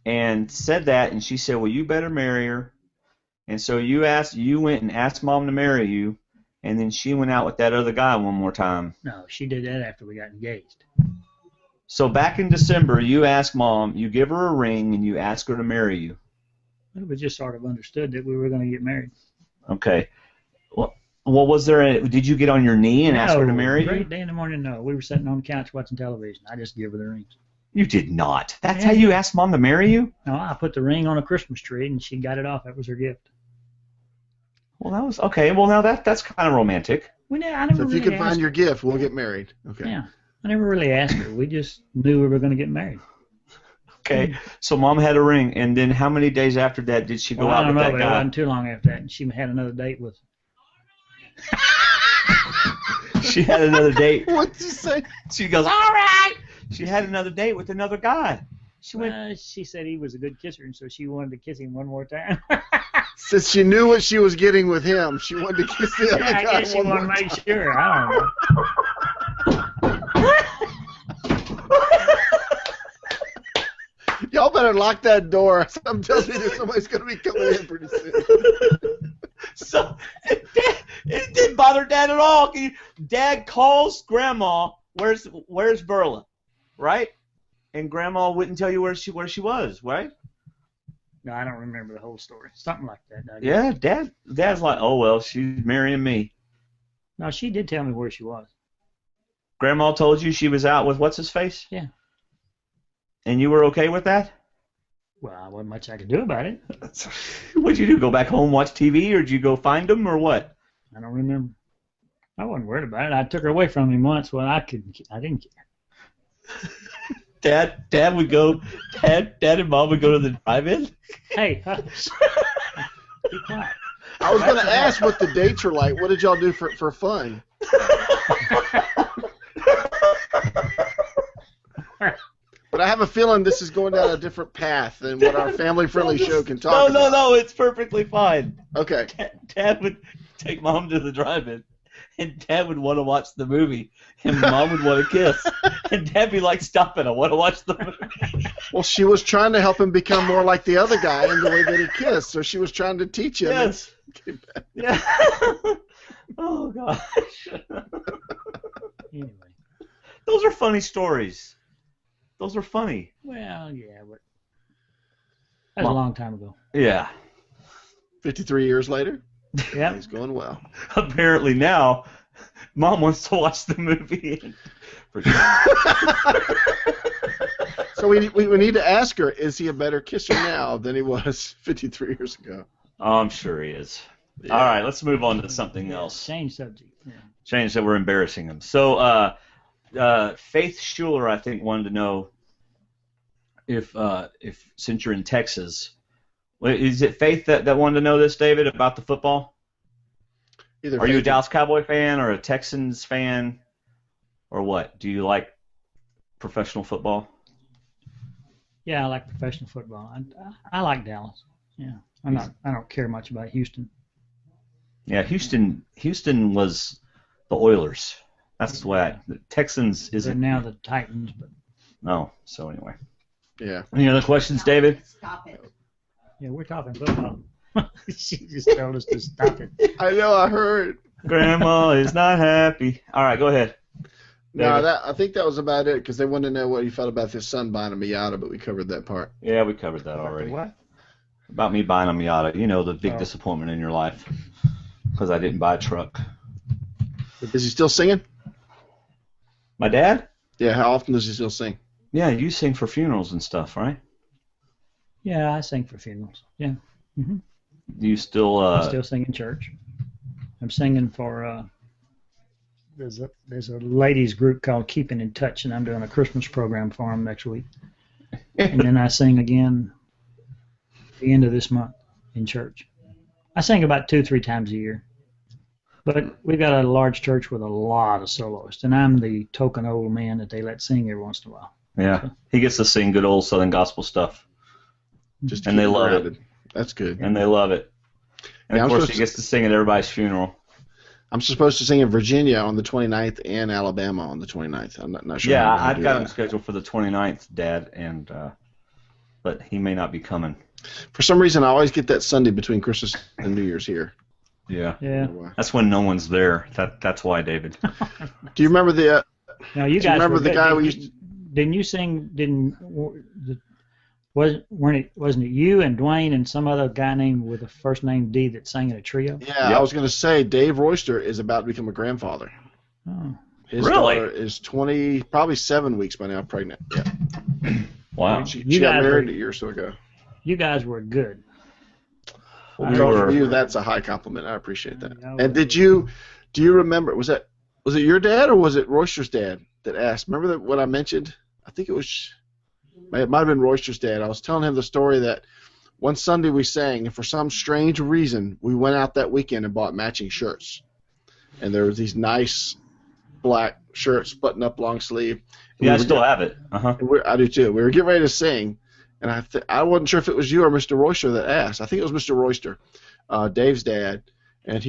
and said that, and she said, well, you better marry her. And so you went and asked Mom to marry you, and then she went out with that other guy one more time. No, she did that after we got engaged. So back in December, you asked Mom, you give her a ring, and you ask her to marry you. We just sort of understood that we were going to get married. Okay. Well, did you get on your knee and ask her to marry you? Great day in the morning, no. We were sitting on the couch watching television. I just gave her the rings. You did not. That's how you asked Mom to marry you? No, I put the ring on a Christmas tree, and she got it off. That was her gift. Well, that was okay. Well, now that's kind of romantic. So if you can find your gift, we'll get married. Okay. Yeah. I never really asked her. We just knew we were going to get married. Okay. So Mom had a ring, and then how many days after that did she go out with that guy? I don't know, but it wasn't too long after that. And she had another date with. She had another date. What'd you say? She goes, all right. She had another date with another guy. She said he was a good kisser, and so she wanted to kiss him one more time. Since she knew what she was getting with him, she wanted to kiss the other guy. I guess she wanted to make sure. I don't know. Y'all better lock that door. Something tells me that somebody's going to be coming in pretty soon. So it didn't bother Dad at all. Dad calls Grandma, where's Berla, right? And Grandma wouldn't tell you where she was, right? No, I don't remember the whole story. Something like that. Yeah, Dad's like, oh well, she's marrying me. No, she did tell me where she was. Grandma told you she was out with what's his face? Yeah. And you were okay with that? Well, there wasn't much I could do about it. What'd you do? Go back home, watch TV, or did you go find him, or what? I don't remember. I wasn't worried about it. I took her away from him once. Well, I didn't care. Dad would go. Dad and Mom would go to the drive-in. Hey, hush. Be quiet. I was going to ask what the dates are like. What did y'all do for fun? But I have a feeling this is going down a different path than what our family-friendly show can talk about. No, it's perfectly fine. Okay. Dad would take Mom to the drive-in, and Dad would want to watch the movie, and Mom would want to kiss, and Dad be like, "Stop it! I want to watch the movie." Well, she was trying to help him become more like the other guy in the way that he kissed, so she was trying to teach him. Yes. Yeah. Oh gosh. Anyway. Those are funny stories. Those are funny. Well, yeah, but that was a long time ago. Yeah. 53 years later? Yeah. He's going well. Apparently now, Mom wants to watch the movie. So we need to ask her, is he a better kisser now than he was 53 years ago? Oh, I'm sure he is. Yeah. All right, let's move on to something else. Change subject. Yeah. Change that we're embarrassing him. So, Faith Schuler, I think, wanted to know if since you're in Texas, is it Faith that wanted to know this, David, about the football? Either Are you a Dallas Cowboy fan or a Texans fan, or what? Do you like professional football? Yeah, I like professional football. I like Dallas. Yeah, I don't care much about Houston. Yeah, Houston was the Oilers. That's the way the Texans isn't. They're now the Titans, but. Oh, so anyway. Yeah. Any other questions, David? Stop it. Yeah, we're talking football. She just told us to stop it. I know, I heard. Grandma is not happy. All right, go ahead. No, I think that was about it, because they wanted to know what you felt about his son buying a Miata, but we covered that part. Yeah, we covered that already. What? About me buying a Miata. You know, the big disappointment in your life, because I didn't buy a truck. Is he still singing? My dad? Yeah, how often does he still sing? Yeah, you sing for funerals and stuff, right? Yeah, I sing for funerals. Yeah. Mm-hmm. Do you still? I still sing in church. I'm singing for. There's a ladies group called Keeping in Touch, and I'm doing a Christmas program for them next week. And then I sing again at the end of this month in church. I sing about 2-3 times a year. But we got a large church with a lot of soloists, and I'm the token old man that they let sing every once in a while. Yeah, So, he gets to sing good old Southern gospel stuff, Just and they keep love grounded. it. That's good. And they love it. And Yeah, of I'm course, supposed he gets to sing at everybody's funeral. I'm supposed to sing in Virginia on the 29th and Alabama on the 29th. I'm not sure. Yeah, how I'm gonna I've do got that. him scheduled for the 29th, Dad, and but he may not be coming. For some reason, I always get that Sunday between Christmas and New Year's here. Yeah. I don't yeah. know why. That's when no one's there. That's why, David. Do you remember the? Now you Do you guys remember were the good. guy we used? Didn't you sing? Wasn't it you and Dwaine and some other guy named with a first name D that sang in a trio? Yeah, Yep. I was going to say Dave Royster is about to become a grandfather. Oh. His Really? daughter is 20, probably 7 weeks by now, pregnant. Yeah, Wow. she You got guys married were- a year or so ago. You guys were good. We Well, were- for you, that's a high compliment. I appreciate that. Yeah, And do you remember? Was it your dad or was it Royster's dad that asked? Remember that what I mentioned? I think it might have been Royster's dad. I was telling him the story that one Sunday we sang, and for some strange reason, we went out that weekend and bought matching shirts. And there was these nice black shirts, button up, long sleeve. Yeah, I still have it. Uh-huh. I do too. We were getting ready to sing, and I wasn't sure if it was you or Mr. Royster that asked. I think it was Mr. Royster, Dave's dad, and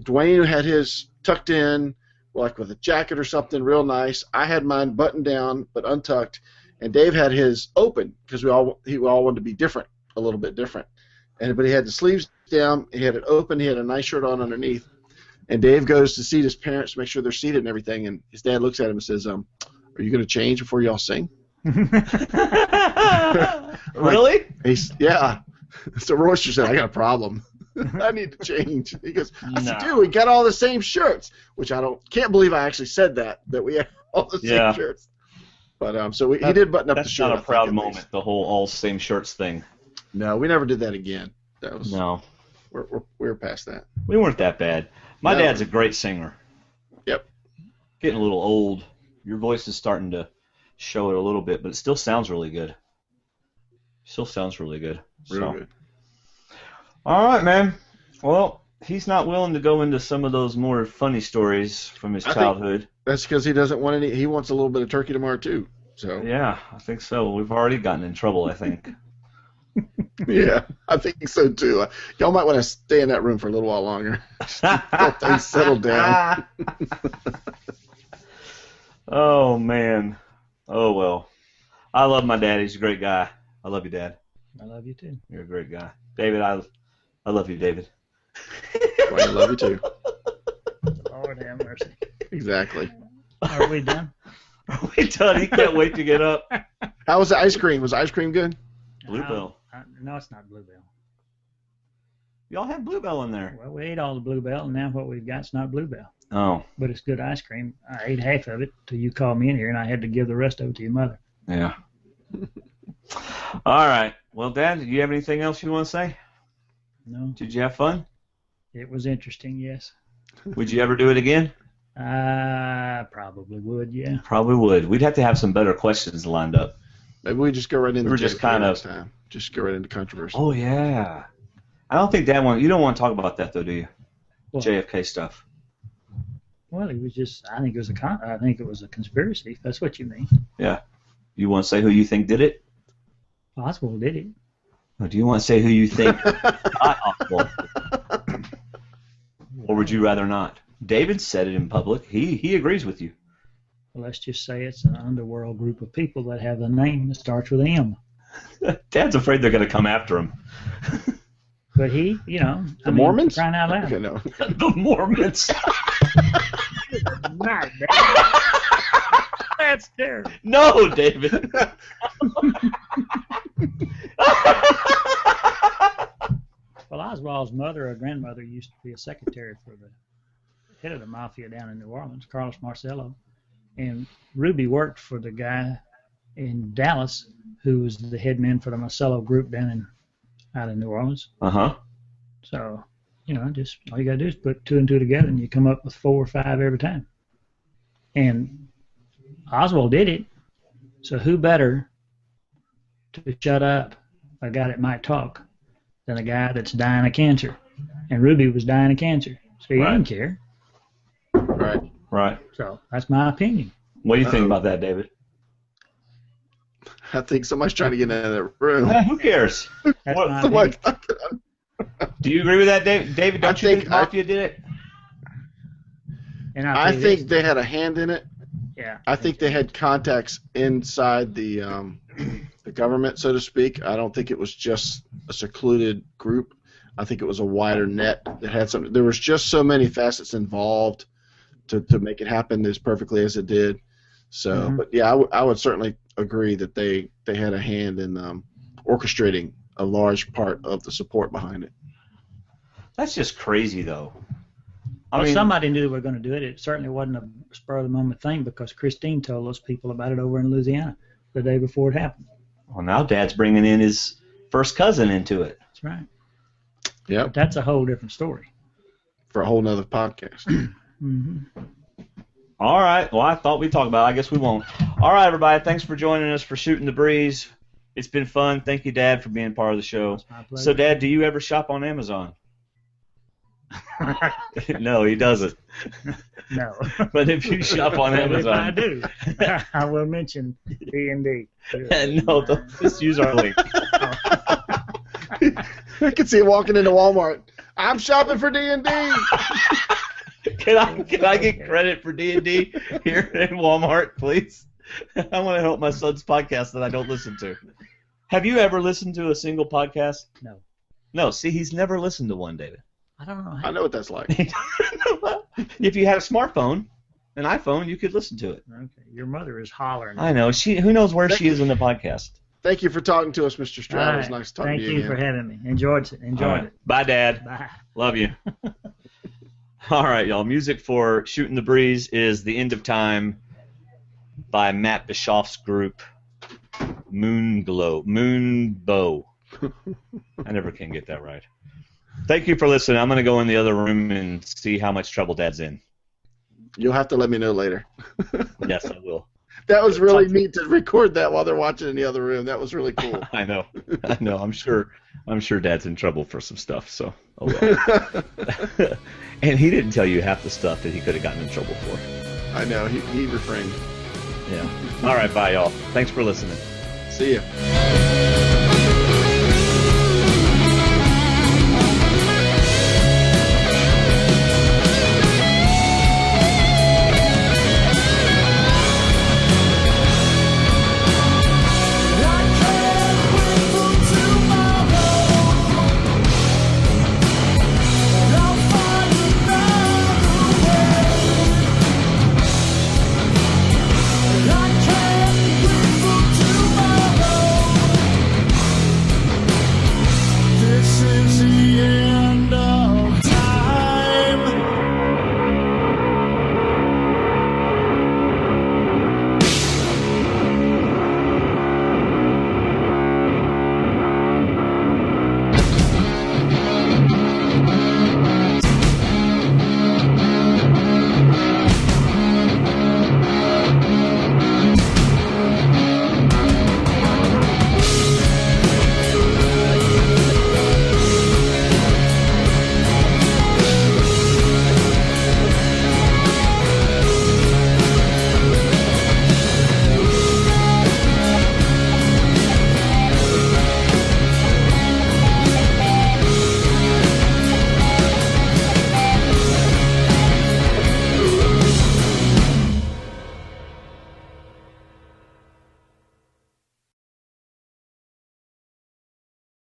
Dwaine had his tucked in, like with a jacket or something, real nice. I had mine buttoned down but untucked, and Dave had his open because we all wanted to be different, a little bit different. But he had the sleeves down, he had it open, he had a nice shirt on underneath. And Dave goes to seat his parents, make sure they're seated and everything, and his dad looks at him and says, "Are you going to change before y'all sing?" Really? Yeah. So Royster said, "I got a problem. I need to change." He goes, "I said, No. dude, we got all the same shirts," which can't believe I actually said that we have all the same Yeah. shirts. But so he did button up the That's shirt. not I a think, proud at moment, least. the whole all same shirts thing. No, we never did that again. That was No. we're past that. We weren't that bad. My No. dad's a great singer. Yep. Getting a little old. Your voice is starting to show it a little bit, but it still sounds really good. Still sounds really good. Real good. All right, man. Well, he's not willing to go into some of those more funny stories from his I think- childhood. That's because he doesn't want any. He wants a little bit of turkey tomorrow too. So Yeah, I think so. We've already gotten in trouble, I think. yeah, I think so too. Y'all might want to stay in that room for a little while longer. Let things settle down. Oh, man. Oh, well. I love my dad. He's a great guy. I love you, Dad. I love you too. You're a great guy. David, I love you, David. Well, I love you too. Lord have mercy. Exactly. Are we done? Are we done? He can't wait to get up. How was the ice cream? Was the ice cream good? Bluebell. No, it's not Bluebell. Y'all have Bluebell in there. Well, we ate all the Bluebell, and now what we've got's not Bluebell. Oh, But it's good ice cream. I ate half of it till you called me in here, and I had to give the rest of it to your mother. yeah. All right. Well, Dad, do you have anything else you want to say? No, Did you have fun? it was interesting, yes. Would you ever do it again? I probably would, yeah. Probably would. We'd have to have some better questions lined up. Maybe we just go right into We were just JFK kind of- next time. Just go right into controversy. Oh, yeah. I don't think you don't want to talk about that, though, do you? What? JFK stuff. Well, it was just, I think it was a conspiracy, if that's what you mean. Yeah. You want to say who you think did it? Oswald did it. Or do you want to say who you think got Oswald? Or would you rather not? David said it in public. He agrees with you. Well, let's just say it's an underworld group of people that have a name that starts with M. Dad's afraid they're going to come after him. But he, The Mormons? crying out loud. Okay, no. The Mormons. Right, that's terrible. No, David. Well, Oswald's mother or grandmother used to be a secretary for the head of the mafia down in New Orleans, Carlos Marcello. And Ruby worked for the guy in Dallas who was the head man for the Marcello group out in New Orleans. Uh-huh. So, just all you got to do is put two and two together and you come up with 4 or 5 every time. And Oswald did it. So who better to shut up a guy that might talk than a guy that's dying of cancer? And Ruby was dying of cancer. So he Right. didn't care. Right. Right. So that's my opinion. What do you think about that, David? I think somebody's trying to get into that room. Who cares? That's What- my Somebody- opinion. Do you agree with that, David? David, don't you think the Mafia did it? And I'll I tell you think this, they had a hand in it. yeah. I think they had contacts inside the government, so to speak. I don't think it was just a secluded group. I think it was a wider net that had some. There was just so many facets involved to make it happen as perfectly as it did. So, but yeah, I would certainly agree that they had a hand in orchestrating a large part of the support behind it. That's just crazy, though. I Well, mean, somebody knew they were going to do it. It certainly wasn't a spur of the moment thing because Christine told those people about it over in Louisiana the day before it happened. well, now Dad's bringing in his first cousin into it. That's right. But Yep, that's a whole different story. for a whole nother podcast. Mm-hmm. All right. Well, I thought we'd talk about it. I guess we won't. All right, everybody. Thanks for joining us for Shooting the Breeze. It's been fun. Thank you, Dad, for being part of the show. It's my pleasure. So, Dad, do you ever shop on Amazon? No, he doesn't. No. But if you shop on If I Amazon, do, I will mention D&D. no, just use our link. I can see him walking into Walmart. I'm shopping for D&D. Can I get credit for D&D here in Walmart, please? I want to help my son's podcast that I don't listen to. Have you ever listened to a single podcast? No. No. See, he's never listened to one, David. I don't know. I know what that's like. If you had a smartphone, an iPhone, you could listen to it. Okay. Your mother is hollering. I know. Who knows where she is in the podcast? Thank you for talking to us, Mr. All Stroud. It was right. nice talking Thank to you you again. for having me. Enjoyed it. All right. Bye, Dad. Bye. Love you. All right, y'all. Music for Shooting the Breeze is The End of Time by Matt Bischoff's group, Moonbow. I never can get that right. Thank you for listening. I'm going to go in the other room and see how much trouble Dad's in. You'll have to let me know later. Yes, I will. That was really neat to record that while they're watching in the other room. That was really cool. I know. I'm sure Dad's in trouble for some stuff. So, oh well. And he didn't tell you half the stuff that he could have gotten in trouble for. I know. He refrained. Yeah. All right. Bye, y'all. Thanks for listening. See ya.